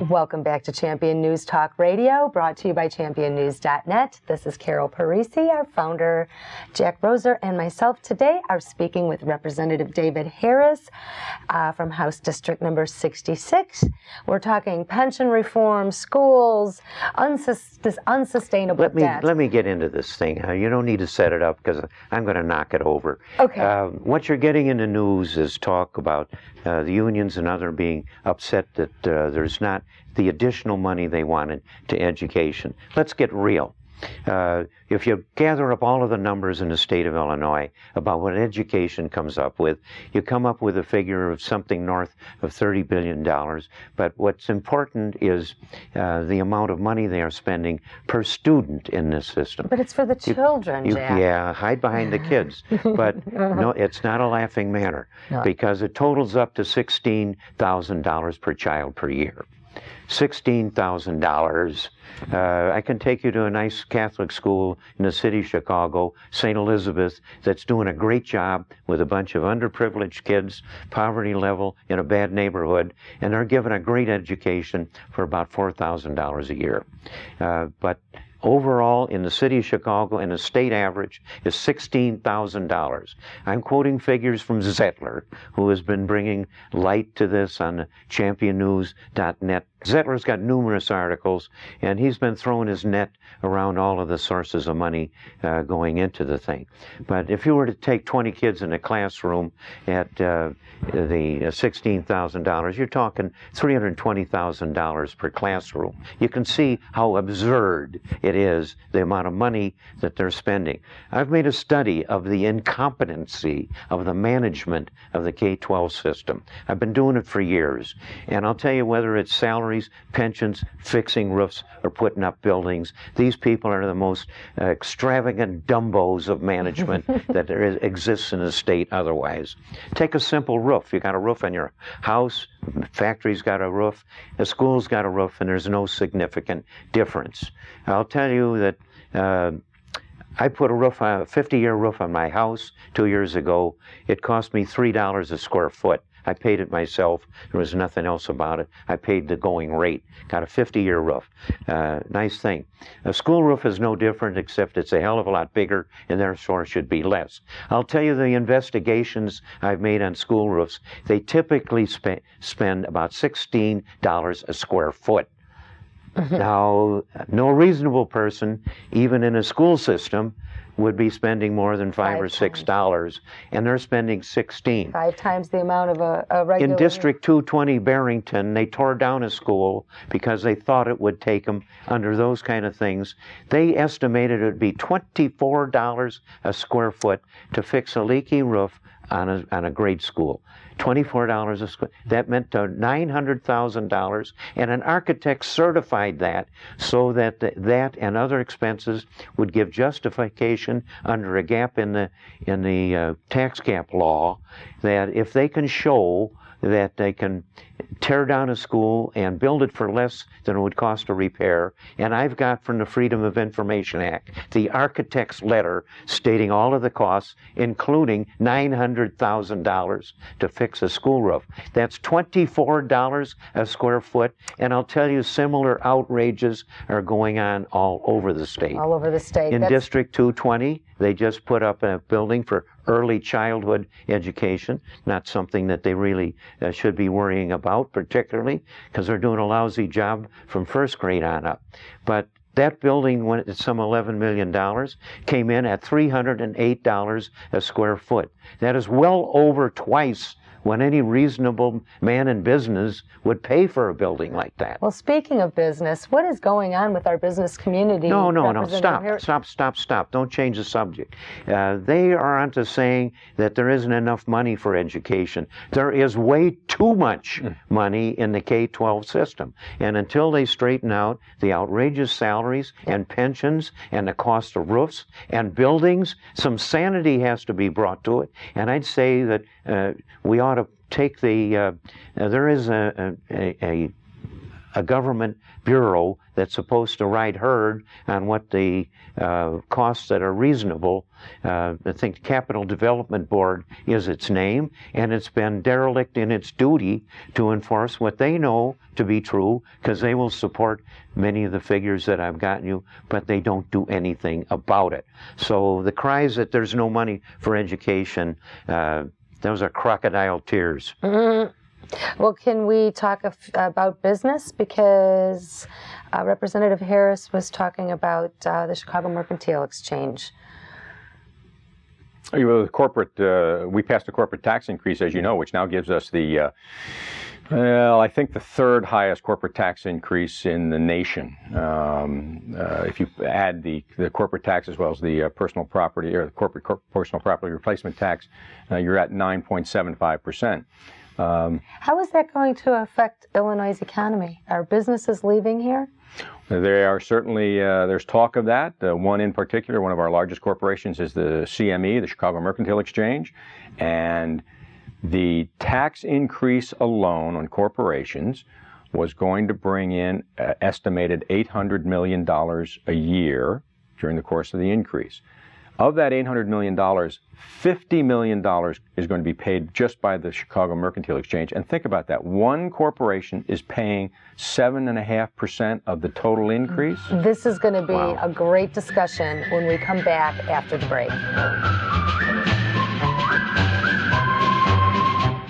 Welcome back to Champion News Talk Radio, brought to you by championnews.net. This is Carol Parisi. Our founder, Jack Roser, and myself today are speaking with Representative David Harris from House District number 66. We're talking pension reform, schools, this unsustainable debt. Let me get into this thing. You don't need to set it up because I'm going to knock it over. Okay. What you're getting in the news is talk about the unions and other being upset that there's not the additional money they wanted to education. Let's get real. If you gather up all of the numbers in the state of Illinois about what education comes up with, you come up with a figure of something north of $30 billion. But what's important is the amount of money they are spending per student in this system. But it's for the children, Jack. Yeah, hide behind the kids. But no, it's not a laughing matter because it totals up to $16,000 per child per year. $16,000. I can take you to a nice Catholic school in the city of Chicago, St. Elizabeth, that's doing a great job with a bunch of underprivileged kids, poverty level, in a bad neighborhood, and they're given a great education for about $4,000 a year. But overall, in the city of Chicago, and the state average is $16,000. I'm quoting figures from Zettler, who has been bringing light to this on championnews.net. Zettler's got numerous articles, and he's been throwing his net around all of the sources of money going into the thing. But if you were to take 20 kids in a classroom at the $16,000, you're talking $320,000 per classroom. You can see how absurd it is, the amount of money that they're spending. I've made a study of the incompetency of the management of the K-12 system. I've been doing it for years, and I'll tell you, whether it's salaries, pensions, fixing roofs, or putting up buildings, these people are the most extravagant dumbos of management that there exists in the state otherwise. Take a simple roof. You got a roof on your house, factory's got a roof, a school's got a roof, and there's no significant difference. I'll tell you that I put a 50-year roof on my house 2 years ago. It cost me $3 a square foot. I paid it myself. There was nothing else about it. I paid the going rate. Got a 50-year roof. Nice thing. A school roof is no different, except it's a hell of a lot bigger, and therefore should be less. I'll tell you, the investigations I've made on school roofs, they typically spend about $16 a square foot. Now, no reasonable person, even in a school system, would be spending more than $5 or $6, and they're spending 16. 5 times the amount of a regular. In District 220 Barrington, they tore down a school because they thought it would take them under those kind of things. They estimated it would be $24 a square foot to fix a leaky roof on a grade school. $24 a square. That meant $900,000, and an architect certified that so that that and other expenses would give justification under a gap in the tax cap law, that if they can show that they can tear down a school and build it for less than it would cost to repair. And I've got from the Freedom of Information Act the architect's letter stating all of the costs, including $900,000 to fix a school roof. That's $24 a square foot, and I'll tell you, similar outrages are going on all over the state. All over the state. In District 220, they just put up a building for early childhood education, not something that they really should be worrying about particularly, because they're doing a lousy job from first grade on up. But that building went at some $11 million, came in at $308 a square foot. That is well over twice what any reasonable man in business would pay for a building like that. Well, speaking of business, what is going on with our business community? No, stop. Don't change the subject. They are onto saying that there isn't enough money for education. There is way too much money in the K-12 system. And until they straighten out the outrageous salaries and pensions and the cost of roofs and buildings, some sanity has to be brought to it. And I'd say that we ought to take the, there is a a government bureau that's supposed to ride herd on what the costs that are reasonable. I think the Capital Development Board is its name, and it's been derelict in its duty to enforce what they know to be true, because they will support many of the figures that I've gotten you, but they don't do anything about it. So the cries that there's no money for education, those are crocodile tears. Mm-hmm. Well, can we talk about business? Because Representative Harris was talking about the Chicago Mercantile Exchange. Well, the corporate, we passed a corporate tax increase, as you know, which now gives us the, well, I think the third highest corporate tax increase in the nation. If you add the corporate tax as well as the personal property, or the corporate personal property replacement tax, you're at 9.75%. How is that going to affect Illinois' economy? Are businesses leaving here? There are certainly, there's talk of that. One in particular, one of our largest corporations is the CME, the Chicago Mercantile Exchange, and the tax increase alone on corporations was going to bring in estimated $800 million a year during the course of the increase. Of that $800 million, $50 million is going to be paid just by the Chicago Mercantile Exchange. And think about that. One corporation is paying 7.5% of the total increase. This is going to be a great discussion when we come back after the break.